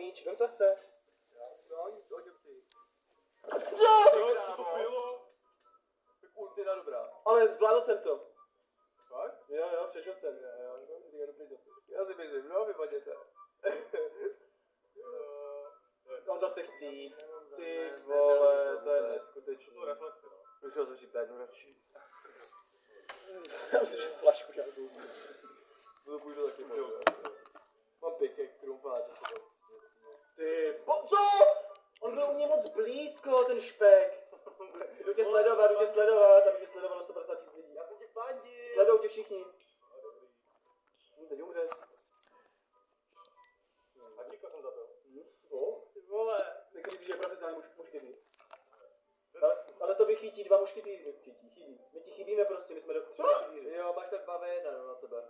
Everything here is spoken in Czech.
míč, kdo to chce? Co to bylo? Tak ultina dobrá. Ale zvládl jsem to. Fakt? Jo, přežil jsem. Já si myslím, no vypadněte. On zase chcí. Ty vole, to je neskutečný. To reflexy, no. Musím to říct jednu radši. Já myslím, že flašku nějakou. To půjdu taky možná. Mám pěkně krumpáč. Ty, co? On byl u mě moc blízko, ten špek. Jdu tě sledovat, aby tě sledovalo 150 000 lidí. Já jsem ti fandil. Sledujou tě všichni. Teď umřeš. A Číko jsem zabil. Ty vole. Tak si myslíš, že je profesionální mušketýr. Ale to vychytí 2 mušketýři. Chybí. My ti chybíme prostě, my jsme do... Jo, máš tak 2v1 na tebe.